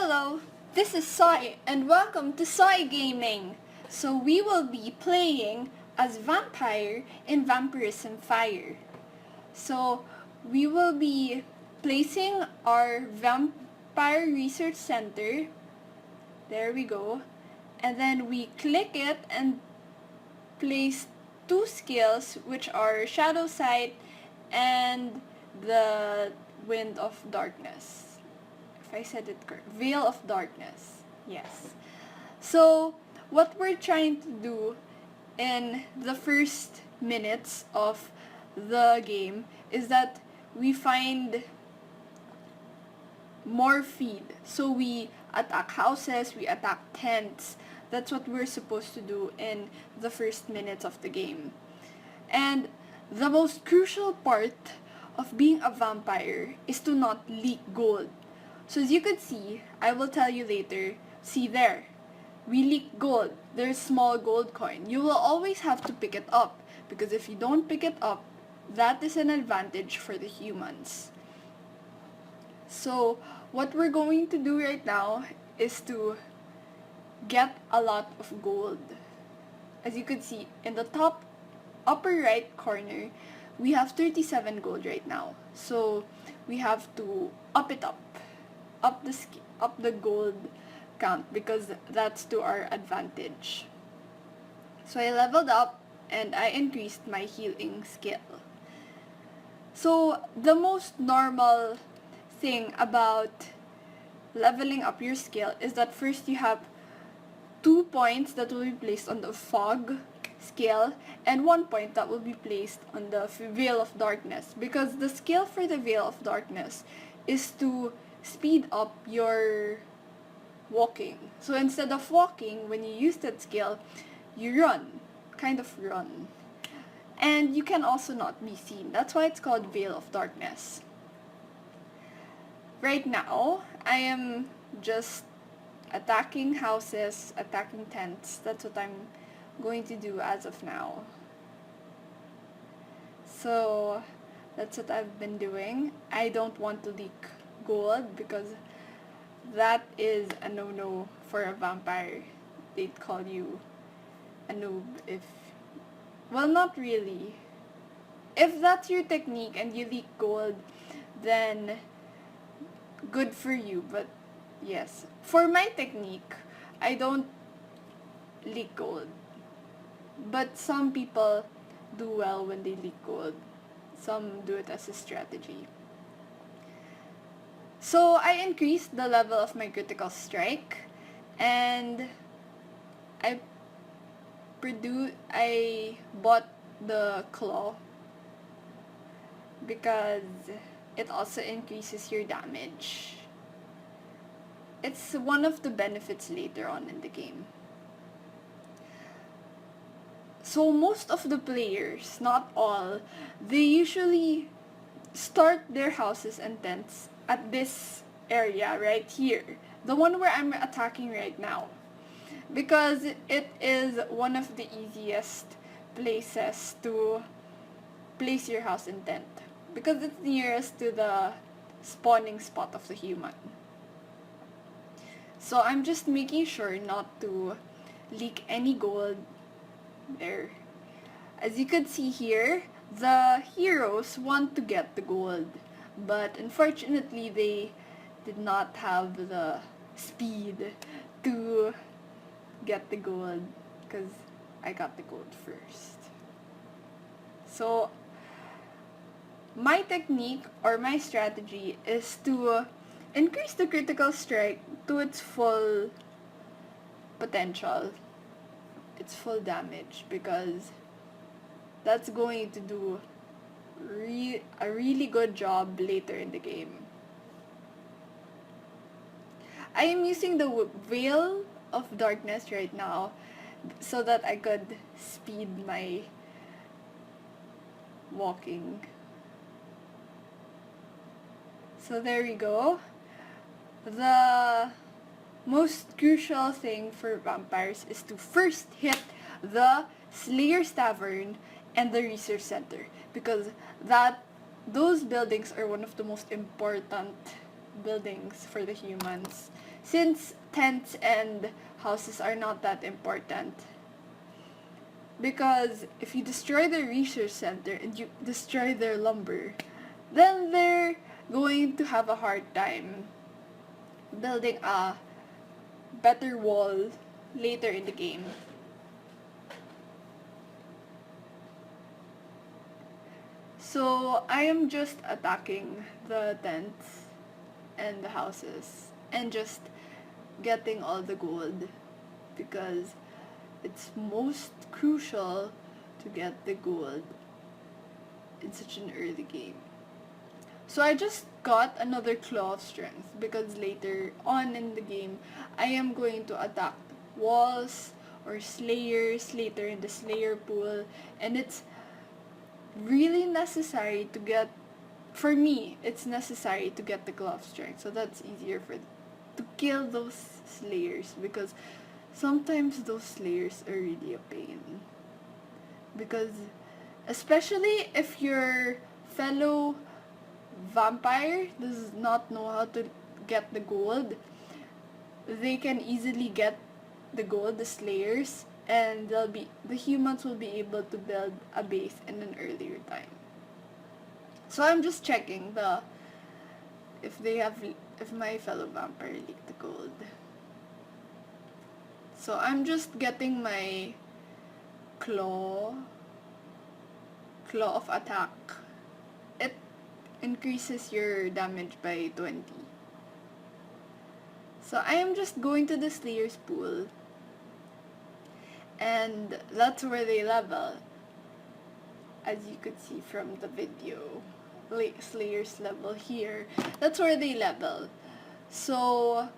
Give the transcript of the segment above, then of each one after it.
Hello, this is Sai and welcome to Sai Gaming. So we will be playing as Vampire in Vampirism Fire. So we will be placing our Vampire Research Center. There we go. And then we click it and place two skills, which are Shadow Sight and the Wind of Darkness. If I said it correct, Veil of Darkness. Yes. So what we're trying to do in the first minutes of the game is that we find more feed. So we attack houses, we attack tents. That's what we're supposed to do in the first minutes of the game. And the most crucial part of being a vampire is to not leak gold. So as you could see, I will tell you later, see there, we leak gold. There's small gold coin. You will always have to pick it up because if you don't pick it up, that is an advantage for the humans. So what we're going to do right now is to get a lot of gold. As you could see, in the top upper right corner, we have 37 gold right now. So we have to up it up the gold count because that's to our advantage. So I leveled up and I increased my healing skill. So the most normal thing about leveling up your skill is that first you have 2 points that will be placed on the fog skill and 1 point that will be placed on the Veil of Darkness, because the skill for the Veil of Darkness is to speed up your walking. So instead of walking, when you use that skill, you run, kind of run. And you can also not be seen. That's why it's called Veil of Darkness. Right now, I am just attacking houses, attacking tents. That's what I'm going to do as of now. So that's what I've been doing. I don't want to leak gold because that is a no-no for a vampire. They'd call you a noob if... Well, not really. If that's your technique and you leak gold, then good for you. But yes, for my technique, I don't leak gold. But some people do well when they leak gold. Some do it as a strategy. So I increased the level of my critical strike and I bought the claw because it also increases your damage. It's one of the benefits later on in the game. So most of the players, not all, they usually start their houses and tents at this area right here, the one where I'm attacking right now, because it is one of the easiest places to place your house and tent because it's nearest to the spawning spot of the human. So I'm just making sure not to leak any gold there. As you could see here, the heroes want to get the gold, but unfortunately they did not have the speed to get the gold because I got the gold first. So my technique or my strategy is to increase the critical strike to its full potential, its full damage, because that's going to do a really good job later in the game. I am using the Veil of Darkness right now so that I could speed my walking. So there we go. The most crucial thing for vampires is to first hit the Slayer's Tavern and the Research Center, because those buildings are one of the most important buildings for the humans, since tents and houses are not that important. Because if you destroy their research center and you destroy their lumber, then they're going to have a hard time building a better wall later in the game. So I am just attacking the tents and the houses and just getting all the gold because it's most crucial to get the gold in such an early game. So I just got another Claw of Strength because later on in the game, I am going to attack walls or slayers later in the slayer pool, and it's really necessary to get, for me, it's necessary to get the Claw of Strength, so that's easier to kill those slayers because sometimes those slayers are really a pain. Because especially if your fellow vampire does not know how to get the gold, they can easily get the gold, the slayers, and the humans will be able to build a base in an earlier time. So I'm just checking if my fellow vampire leaked the gold. So I'm just getting my claw of attack. It increases your damage by 20. So I am just going to the Slayer's pool, and that's where they level. As you could see from the video, Slayer's level here. That's where they level. So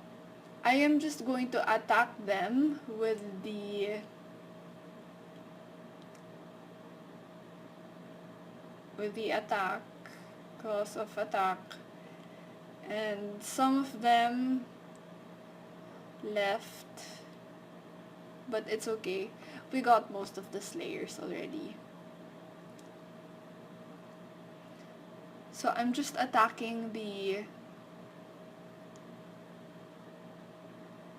I am just going to attack them with the attack, claws of attack, and some of them left, but it's okay. We got most of the slayers already. So I'm just attacking the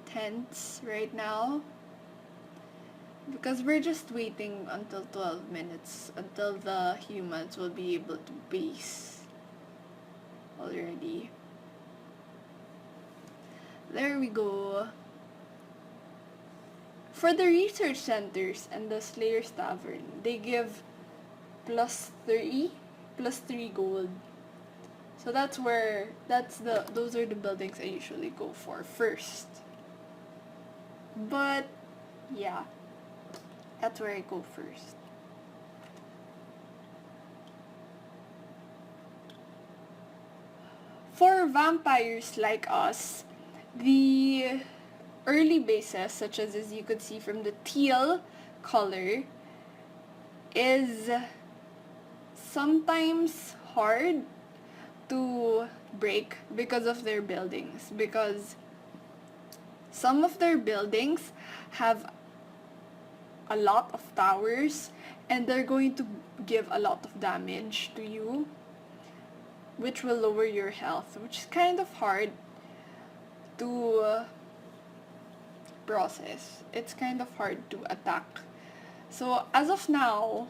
tents right now because we're just waiting until 12 minutes until the humans will be able to base already. There we go. For the research centers and the Slayer's Tavern, they give plus 3 gold. So those are the buildings I usually go for first. But yeah, that's where I go first. For vampires like us, the early bases, such as you could see from the teal color, is sometimes hard to break because of their buildings. Because some of their buildings have a lot of towers and they're going to give a lot of damage to you, which will lower your health, which is kind of hard to process. It's kind of hard to attack. So as of now,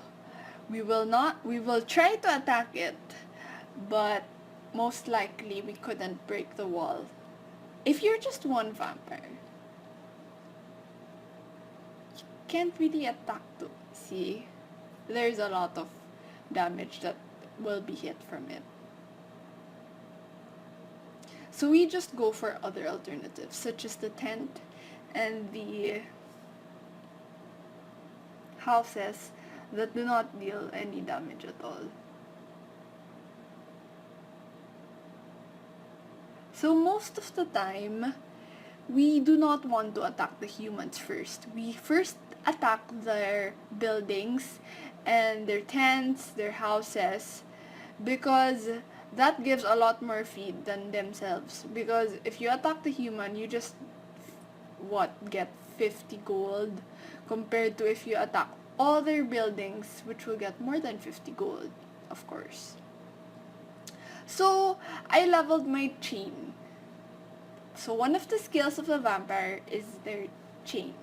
we will try to attack it, but most likely we couldn't break the wall. If you're just one vampire, you can't really attack to see. There's a lot of damage that will be hit from it. So we just go for other alternatives, such as the tent and the houses that do not deal any damage at all. So most of the time, we do not want to attack the humans first. We first attack their buildings and their tents, their houses, because that gives a lot more feed than themselves. Because if you attack the human, you just get 50 gold, compared to if you attack all their buildings, which will get more than 50 gold, of course. So I leveled my chain So one of the skills of the vampire is their chain.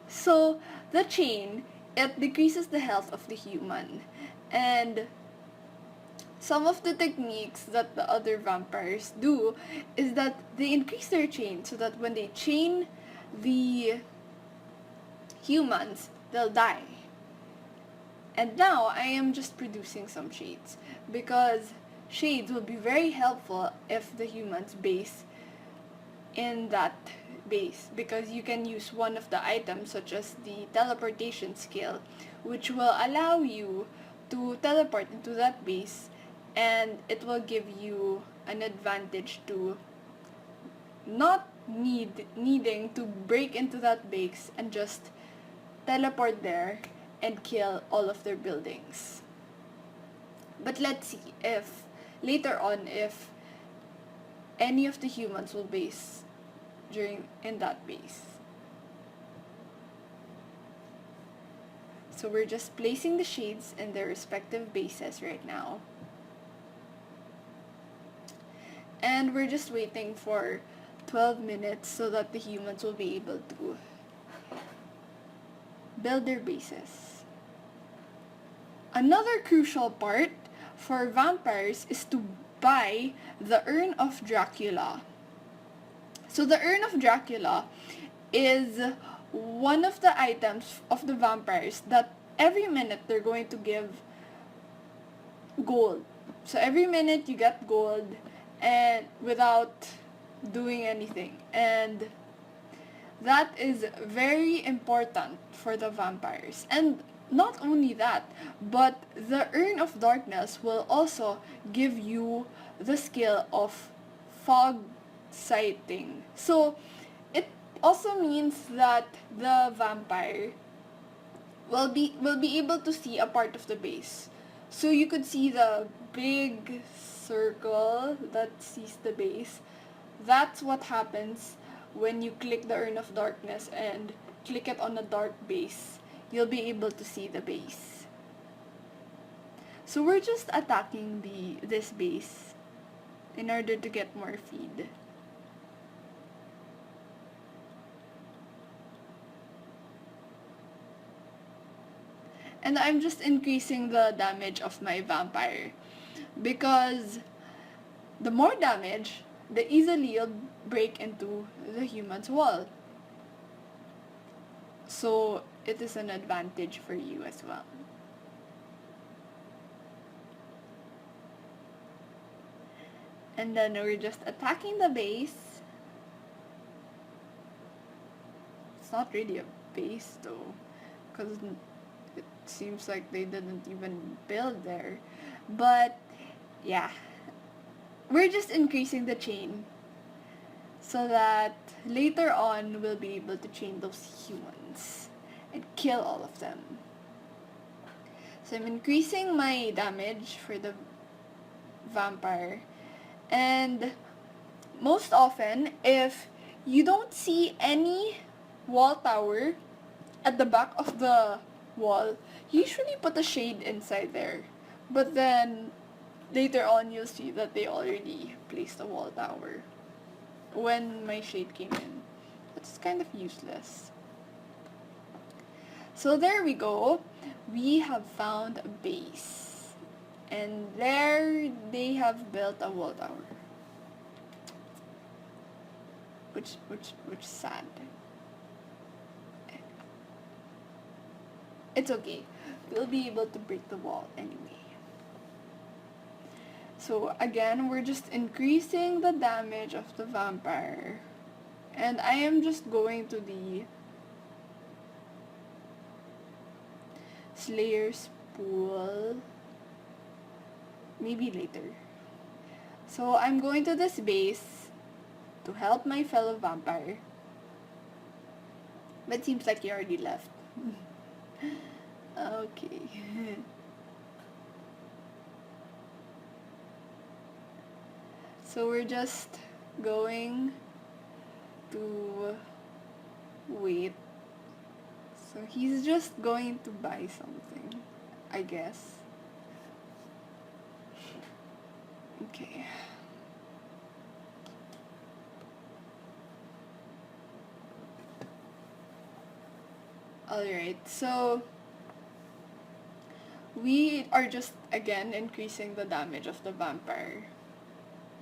So the chain, it decreases the health of the human. And some of the techniques that the other vampires do is that they increase their chain so that when they chain the humans, they'll die. And now I am just producing some shades because shades will be very helpful if the humans base in that base, because you can use one of the items such as the teleportation skill, which will allow you to teleport into that base, and it will give you an advantage to not needing to break into that base and just teleport there and kill all of their buildings. But let's see if later on if any of the humans will base in that base. So we're just placing the shades in their respective bases right now. And we're just waiting for 12 minutes so that the humans will be able to build their bases. Another crucial part for vampires is to buy the Urn of Dracula. So the Urn of Dracula is one of the items of the vampires that every minute they're going to give gold. So every minute you get gold and without doing anything. And that is very important for the vampires. And not only that, but the Urn of Darkness will also give you the skill of fog sighting. So it also means that the vampire will be able to see a part of the base. So you could see the big circle that sees the base. That's what happens when you click the Urn of Darkness and click it on a dark base. You'll be able to see the base. So we're just attacking this base in order to get more feed. And I'm just increasing the damage of my vampire, because the more damage, the easily you'll break into the human's wall. So it is an advantage for you as well. And then we're just attacking the base. It's not really a base though, because it seems like they didn't even build there. But yeah, we're just increasing the chain so that later on we'll be able to chain those humans and kill all of them. So I'm increasing my damage for the vampire. And most often, if you don't see any wall tower at the back of the wall, usually put a shade inside there. But then later on you'll see that they already placed a wall tower when my shade came in. That's kind of useless. So there we go. We have found a base. And there they have built a wall tower. Which sad. It's okay. We'll be able to break the wall anyway. So again, we're just increasing the damage of the vampire. And I am just going to the Slayer's pool. Maybe later. So I'm going to this base to help my fellow vampire. But seems like he already left. Okay. So we're just going to wait. So he's just going to buy something, I guess. Okay. Alright, so we are just again increasing the damage of the vampire.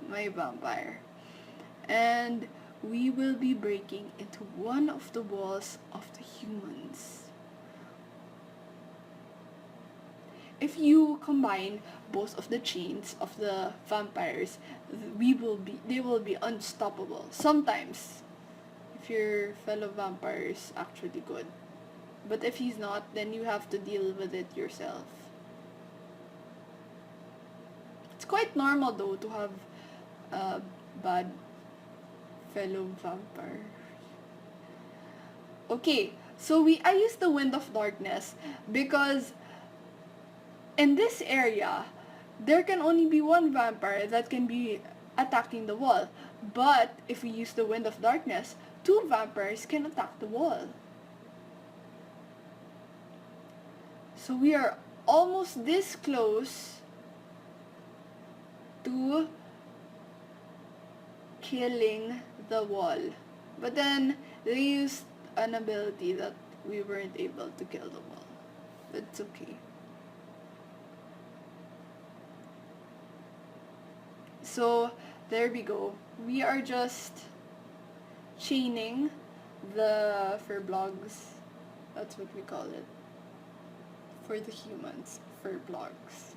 My vampire. And we will be breaking into one of the walls of the humans. If you combine both of the chains of the vampires, they will be unstoppable. Sometimes, if your fellow vampire is actually good. But if he's not, then you have to deal with it yourself. It's quite normal though to have a bad fellow vampire. Okay, so I used the Wind of Darkness because in this area, there can only be one vampire that can be attacking the wall. But if we use the Wind of Darkness, two vampires can attack the wall. So we are almost this close to killing the wall. But then they used an ability that we weren't able to kill the wall. That's okay. So there we go. We are just chaining the furblocks. That's what we call it. For the humans, furblocks.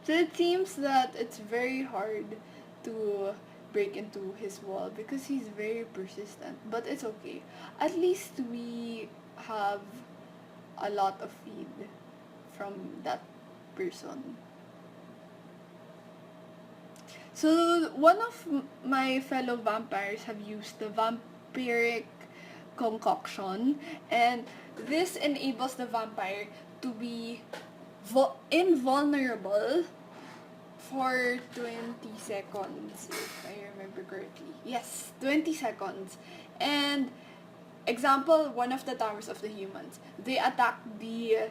So it seems that it's very hard to break into his wall because he's very persistent. But it's okay. At least we have a lot of feed from that person. So one of my fellow vampires have used the vampiric concoction, and this enables the vampire to be invulnerable for 20 seconds, if I remember correctly. Yes, 20 seconds. And example, one of the towers of the humans, they attack the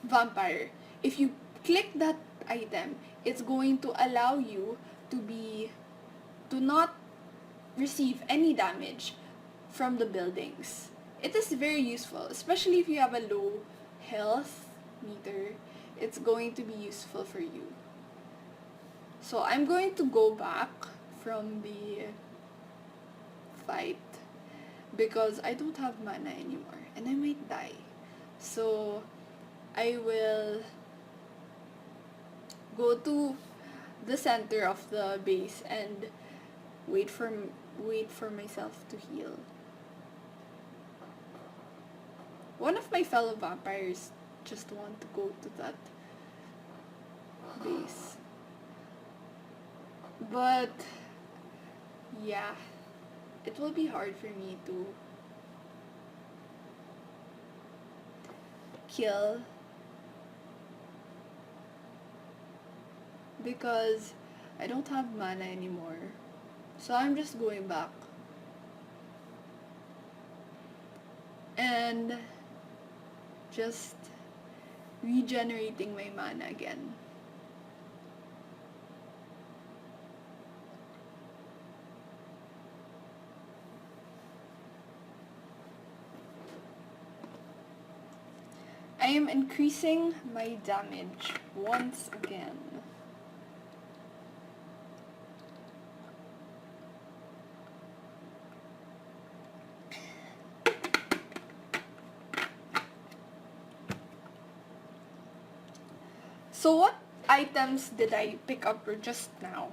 vampire. If you click that item, it's going to allow you to not receive any damage from the buildings. It is very useful, especially if you have a low health meter. It's going to be useful for you. So I'm going to go back from the fight because I don't have mana anymore and I might die. So I will go to the center of the base and wait for myself to heal. One of my fellow vampires just want to go to that base. But yeah, it will be hard for me to kill because I don't have mana anymore. So I'm just going back and just regenerating my mana again. I am increasing my damage once again. So what items did I pick up just now?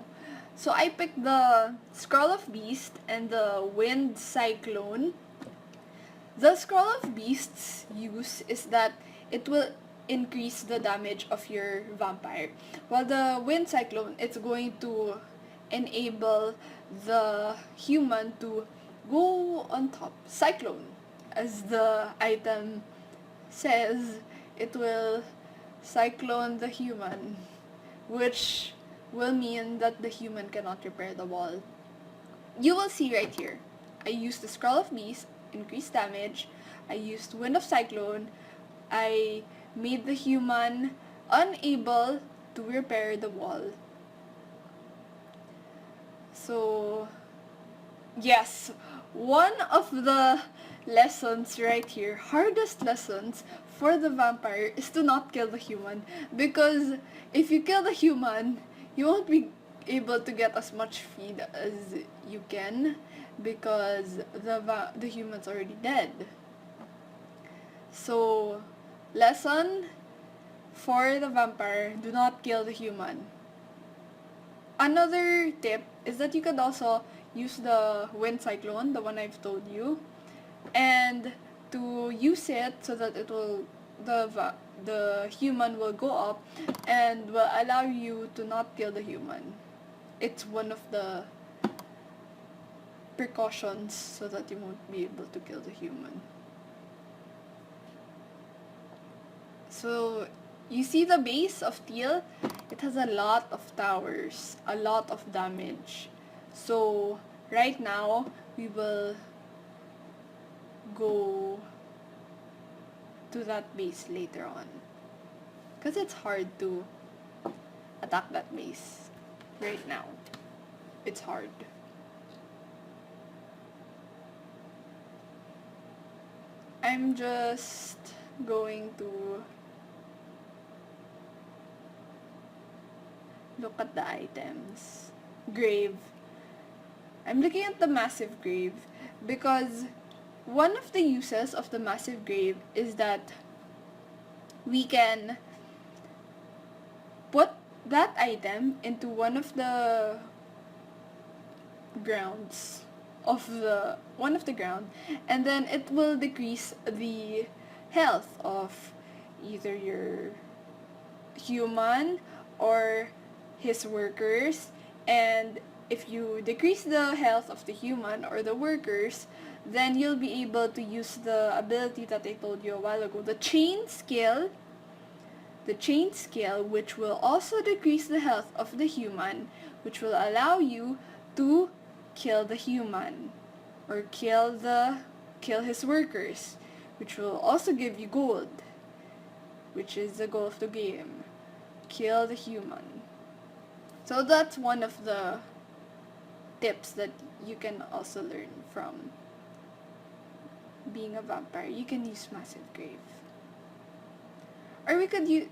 So I picked the Scroll of Beast and the Wind Cyclone. The Scroll of Beast's use is that it will increase the damage of your vampire. While the Wind Cyclone, it's going to enable the human to go on top. Cyclone, as the item says, it will cyclone the human, which will mean that the human cannot repair the wall. You will see right here. I used the Scroll of Beast, increased damage. I used Wind of Cyclone. I made the human unable to repair the wall. So Yes, one of the lessons right here, hardest lessons for the vampire is to not kill the human, because if you kill the human, you won't be able to get as much feed as you can because the human's already dead. So, lesson for the vampire, do not kill the human. Another tip is that you could also use the wind cyclone, the one I've told you, and to use it so that it will the human will go up and will allow you to not kill the human. It's one of the precautions so that you won't be able to kill the human. So you see the base of Teal? It has a lot of towers, a lot of damage. So right now we will go to that base later on. Because it's hard to attack that base right now. It's hard. I'm just going to look at the items. Grave. I'm looking at the massive grave because one of the uses of the massive grave is that we can put that item into one of the grounds ground, and then it will decrease the health of either your human or his workers. And if you decrease the health of the human or the workers, then you'll be able to use the ability that I told you a while ago, the chain skill, which will also decrease the health of the human, which will allow you to kill the human or kill his workers, which will also give you gold, which is the goal of the game. Kill the human. So that's one of the tips that you can also learn from being a vampire. You can use Massive Grave. Or we could use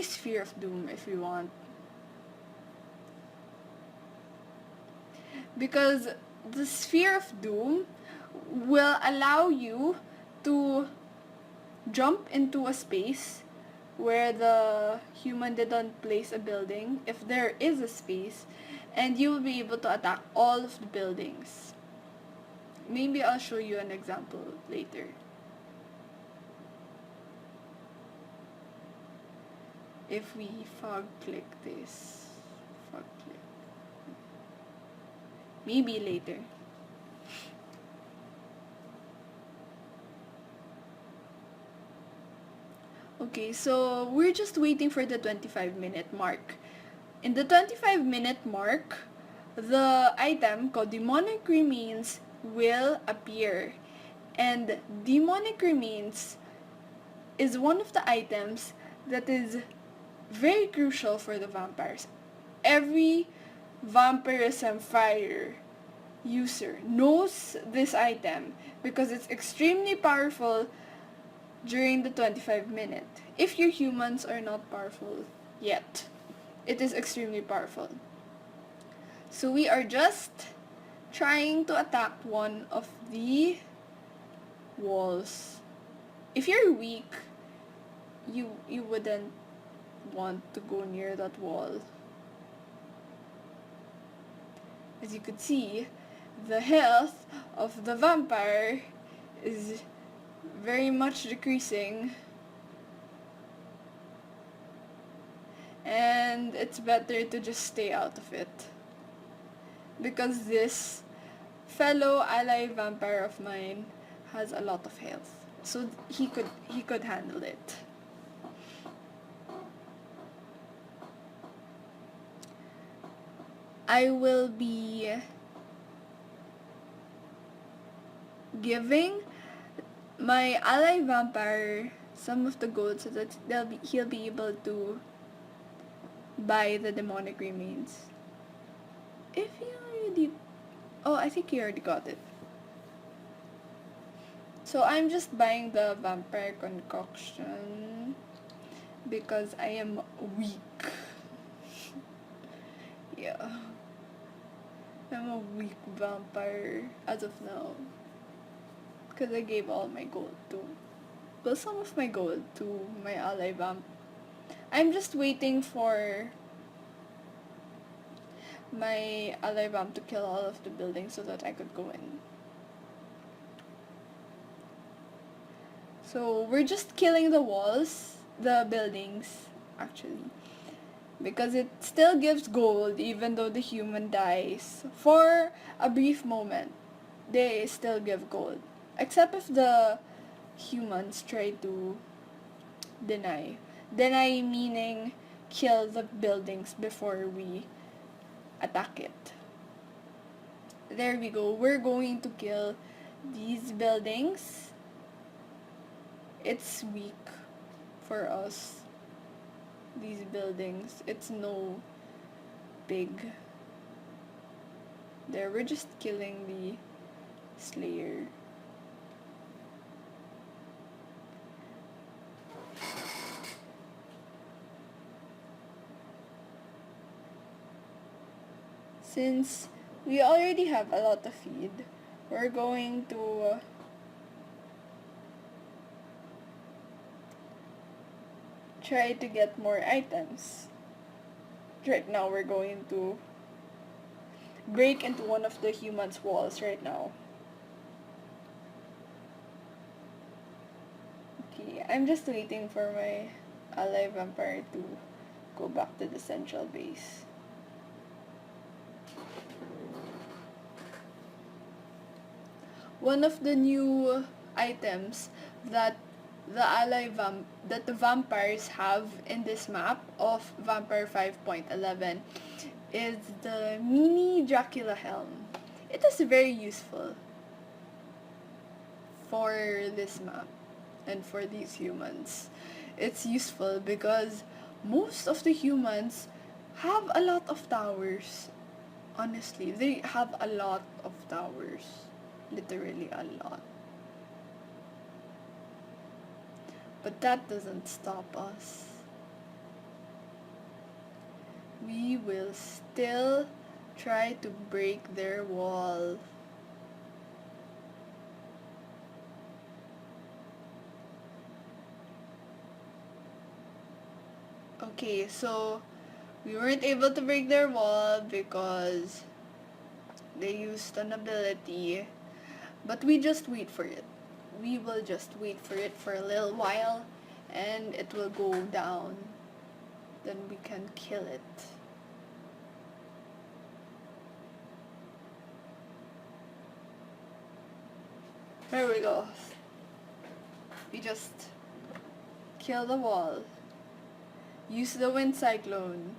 Sphere of Doom if we want. Because the Sphere of Doom will allow you to jump into a space where the human didn't place a building, if there is a space, and you will be able to attack all of the buildings. Maybe I'll show you an example later. If we fog click this, maybe later. Okay, so we're just waiting for the 25-minute mark. In the 25-minute mark, the item called Demonic Remains will appear. And Demonic Remains is one of the items that is very crucial for the vampires. Every Vampirism Fire user knows this item because it's extremely powerful during the 25-minute. If your humans are not powerful yet, it is extremely powerful. So we are just trying to attack one of the walls. If you're weak, you wouldn't want to go near that wall. As you could see, the health of the vampire is very much decreasing, and it's better to just stay out of it because this fellow ally vampire of mine has a lot of health, so he could handle it. I will be giving my ally vampire some of the gold so that he'll be able to buy the demonic remains. If he already... I think you already got it. So I'm just buying the vampire concoction because I am weak. Yeah. I'm a weak vampire as of now. Because I gave all my gold to... Well, some of my gold to my ally vamp. I'm just waiting for my ally vamp to kill all of the buildings so that I could go in. So we're just killing the walls, the buildings, actually. Because it still gives gold even though the human dies. For a brief moment, they still give gold. Except if the humans try to deny. Deny meaning kill the buildings before we attack it. There we go. We're going to kill these buildings. It's weak for us. These buildings. It's no big. There, we're just killing the Slayer. Since we already have a lot of feed, we're going to try to get more items. Right now we're going to break into one of the humans' walls right now. Okay, I'm just waiting for my ally vampire to go back to the central base. One of the new items that the vampires have in this map of Vampire 5.11 is the mini Dracula helm. It is very useful for this map and for these humans. It's useful because most of the humans have a lot of towers. Honestly, they have a lot of towers. Literally a lot. But that doesn't stop us. We will still try to break their wall. Okay, so we weren't able to break their wall because they used an ability. But we just wait for it. We will just wait for it for a little while and it will go down. Then we can kill it. There we go. We just kill the wall. Use the wind cyclone.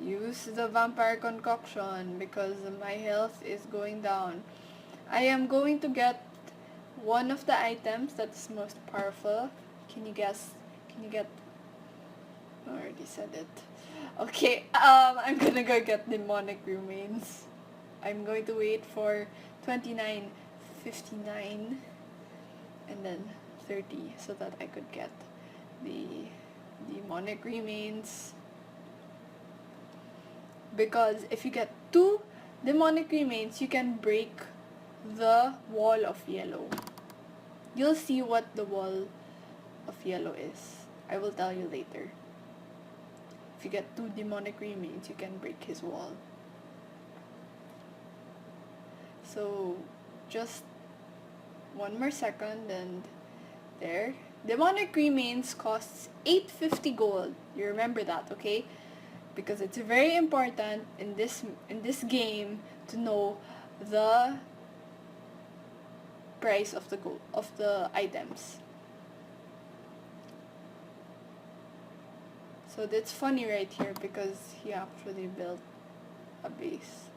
Use the vampire concoction because my health is going down. I am going to get one of the items that's most powerful. Can you guess? Can you get? I already said it. Okay, I'm gonna go get demonic remains. I'm going to wait for 29:59 and then 30 so that I could get the demonic remains. Because if you get 2 demonic remains, you can break the wall of yellow. You'll see what the wall of yellow is. I will tell you later. If you get 2 demonic remains, you can break his wall. So, just one more second and there. Demonic remains costs 850 gold. You remember that, okay? Because it's very important in this game to know the price of the items. So that's funny right here because he actually built a base.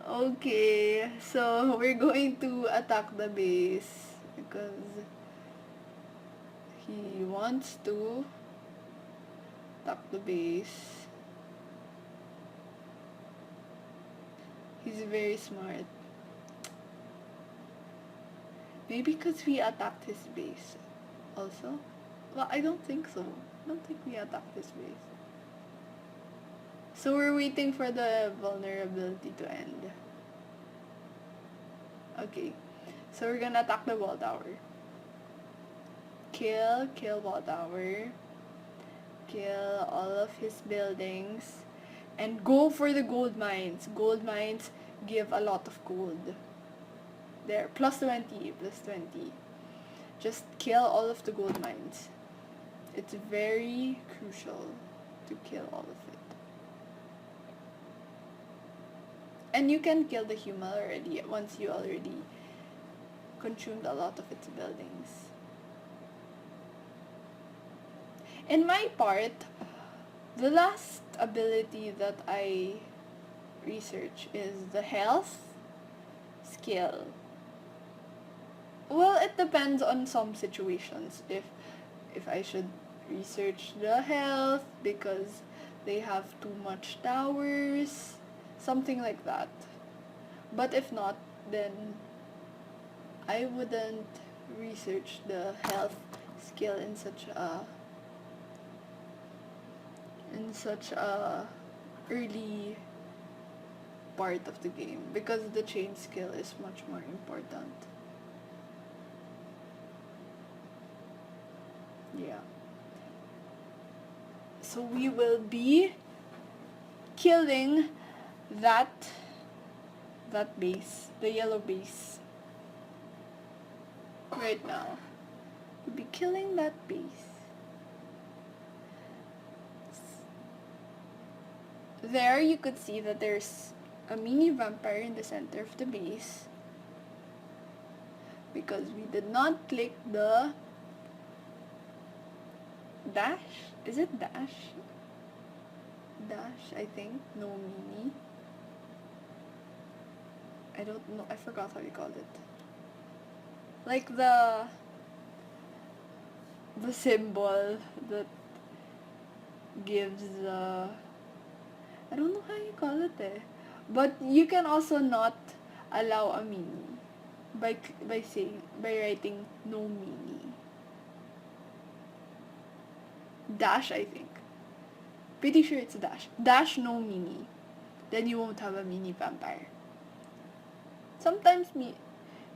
Okay, so we're going to attack the base because he wants to attack the base. He's very smart. Maybe because we attacked his base also? Well, I don't think so. I don't think we attacked his base. So we're waiting for the vulnerability to end. Okay. So we're gonna attack the wall tower. Kill wall tower. Kill all of his buildings. And go for the gold mines. Gold mines give a lot of gold. There, plus 20. Just kill all of the gold mines. It's very crucial to kill all of it. And you can kill the human already once you already consumed a lot of its buildings. In my part, the last ability that I research is the health skill. Well, it depends on some situations. If I should research the health because they have too much towers, something like that. But if not, then I wouldn't research the health skill in such a early part of the game because the chain skill is much more important. Yeah. So we will be killing that base, the yellow base. Right now. We'll be killing that base. There you could see that there's a mini vampire in the center of the base because we did not click the dash. Is it dash? Dash, I think. No mini. I don't know. I forgot how you called it. Like the symbol that gives I don't know how you call it but you can also not allow a mini by writing no mini. Dash, I think. Pretty sure it's dash no mini. Then you won't have a mini vampire. Sometimes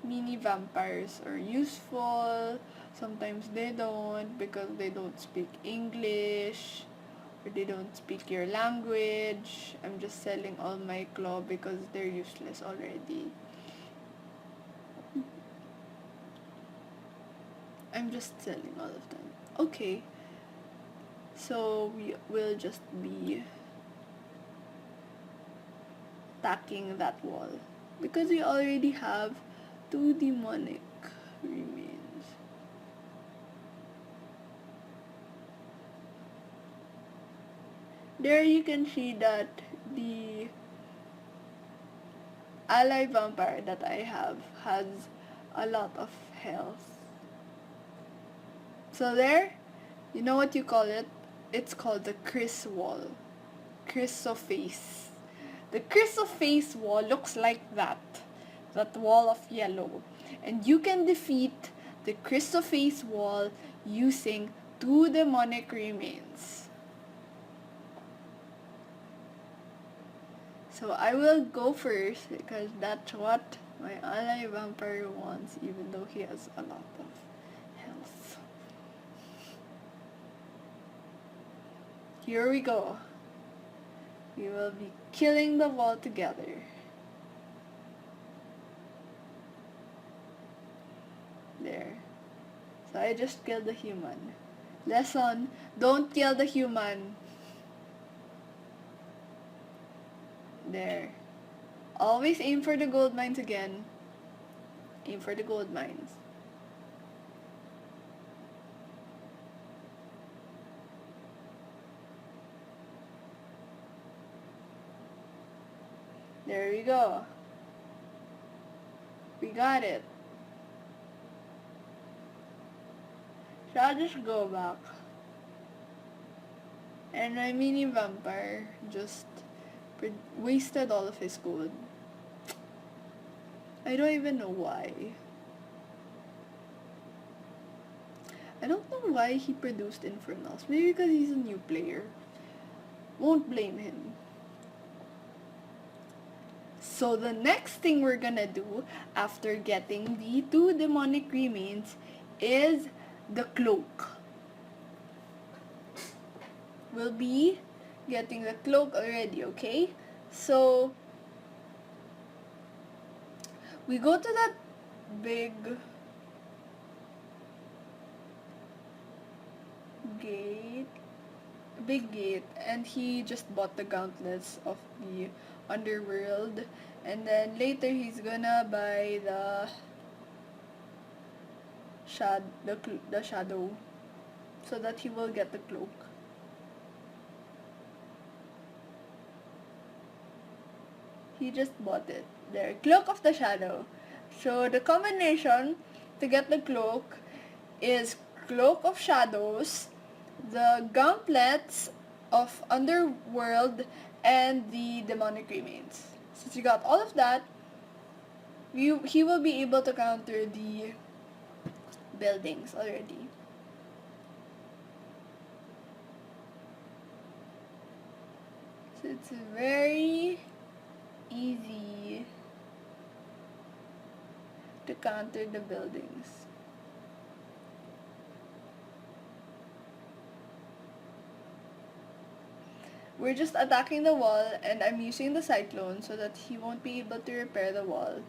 mini vampires are useful, sometimes they don't because they don't speak English or they don't speak your language. I'm just selling all my claw because they're useless already. I'm just selling all of them. Okay. So we will just be attacking that wall because we already have 2 demonic remains. There you can see that the ally vampire that I have has a lot of health. So there, you know what you call it? It's called the Chris wall. Chrysoface. The Chrysoface wall looks like that wall of yellow. And you can defeat the Chrysoface wall using 2 demonic remains. So I will go first because that's what my ally vampire wants, even though he has a lot of health. Here we go. We will be killing the wall together. There. So I just killed the human. Lesson, don't kill the human. There. Always aim for the gold mines again. Aim for the gold mines. There we go. We got it. So I'll just go back. And my mini vampire just wasted all of his gold. I don't even know why. I don't know why he produced Infernals. Maybe because he's a new player. Won't blame him. So the next thing we're gonna do after getting the 2 demonic remains is the cloak. We'll be getting the cloak already, okay? So we go to that big gate, and he just bought the gauntlets of the underworld, and then later he's gonna buy the shadow, so that he will get the cloak. He just bought it. There, Cloak of the Shadow. So the combination to get the cloak is Cloak of Shadows, the gauntlets of Underworld, and the demonic remains. Since you got all of that, he will be able to counter the buildings already. So it's very easy to counter the buildings. We're just attacking the wall, and I'm using the cyclone so that he won't be able to repair the wall.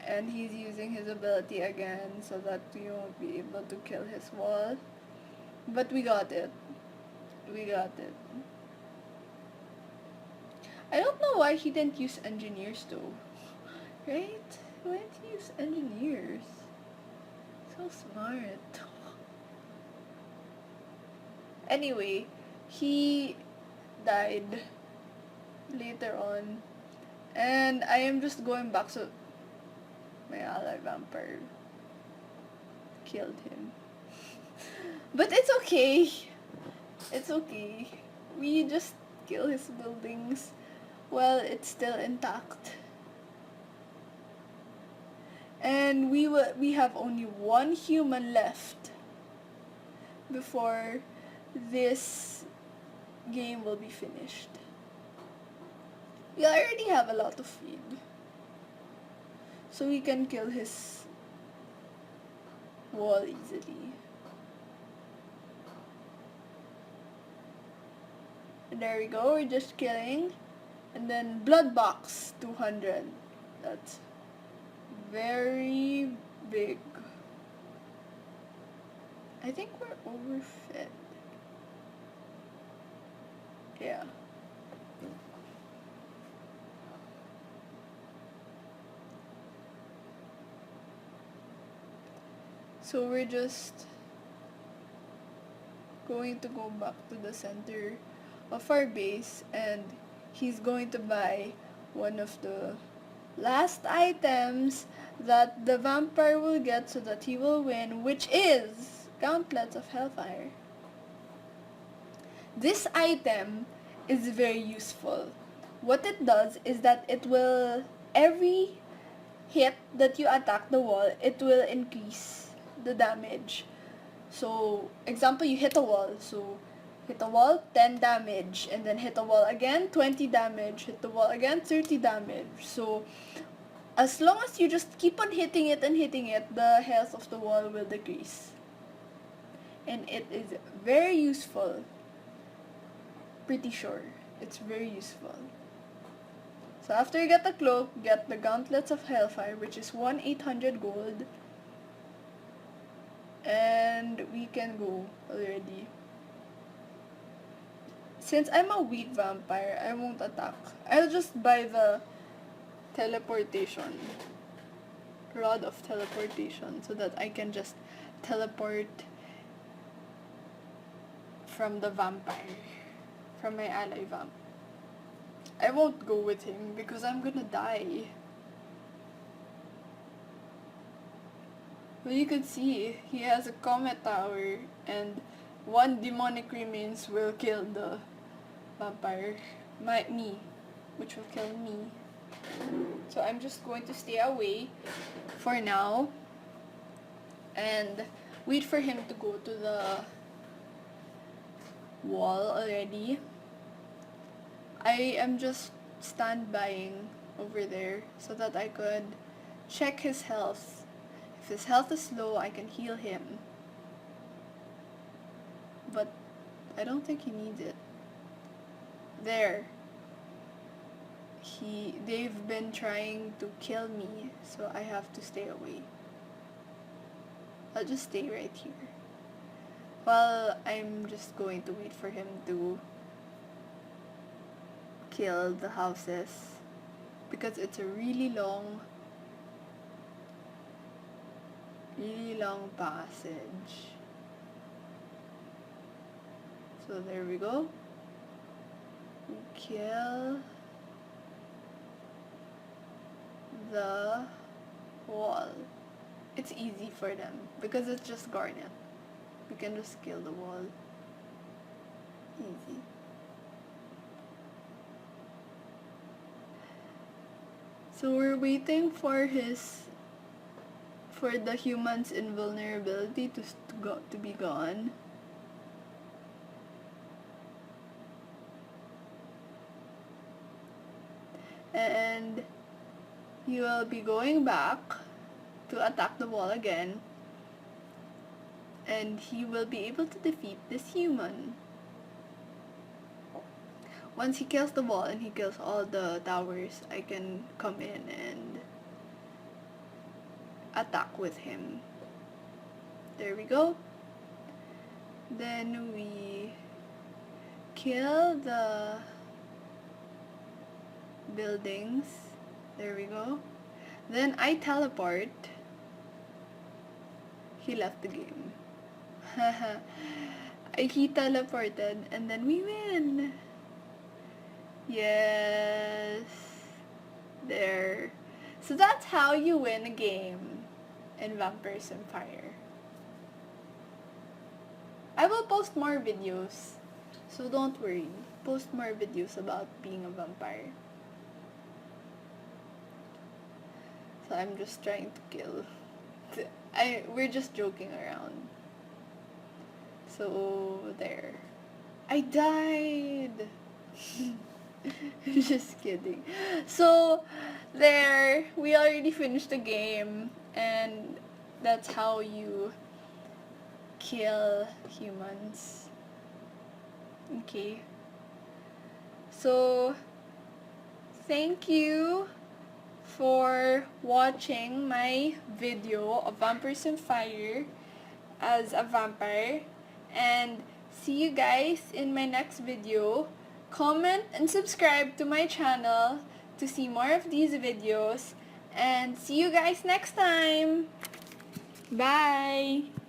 And he's using his ability again so that we won't be able to kill his wall. But we got it. We got it. I don't know why he didn't use engineers though. Right? Why didn't he use engineers? So smart. Anyway, he died later on, and I am just going back, so my ally vampire killed him. But it's okay. It's okay. We just kill his buildings while it's still intact. And we have only one human left before this game will be finished. We already have a lot of feed, so we can kill his wall easily. And there we go, we're just killing. And then blood box 200. That's very big. I think we're overfed. Yeah. So we're just going to go back to the center of our base, and he's going to buy one of the last items that the vampire will get so that he will win, which is Gauntlets of Hellfire. This item is very useful. What it does is that it will, every hit that you attack the wall, it will increase the damage. So, example, you hit a wall, so hit a wall, 10 damage, and then hit a wall again, 20 damage, hit the wall again, 30 damage. So, as long as you just keep on hitting it and hitting it, the health of the wall will decrease. And it is very useful. Pretty sure. It's very useful. So after you get the cloak, get the Gauntlets of Hellfire, which is 1,800 gold. And we can go already. Since I'm a weak vampire, I won't attack. I'll just buy the teleportation. Rod of teleportation, so that I can just teleport from the vampire. From my ally vamp. I won't go with him because I'm gonna die. Well, you could see, he has a comet tower, and one demonic remains will kill the vampire. Me. Which will kill me. So I'm just going to stay away for now and wait for him to go to the wall already. I am just standbying over there so that I could check his health. If his health is low, I can heal him. But I don't think he needs it. There. They've been trying to kill me, so I have to stay away. I'll just stay right here. Well, I'm just going to wait for him to kill the houses because it's a really long passage. So there we go. We kill the wall. It's easy for them because it's just garnet. We can just kill the wall. Easy. So we're waiting for the human's invulnerability to be gone. And he will be going back to attack the wall again. And he will be able to defeat this human. Once he kills the wall and he kills all the towers, I can come in and attack with him. There we go. Then we kill the buildings. There we go. Then I teleport. He left the game. He teleported and then we win. Yes. There. So that's how you win a game in Vampirism Fire. I will post more videos, so don't worry. Post more videos about being a vampire. So I'm just trying to kill. We're just joking around. So there. I died. Just kidding. So there, we already finished the game, and that's how you kill humans. Okay. So thank you for watching my video of Vampirism Fire as a vampire, and see you guys in my next video. Comment and subscribe to my channel to see more of these videos, and see you guys next time. Bye!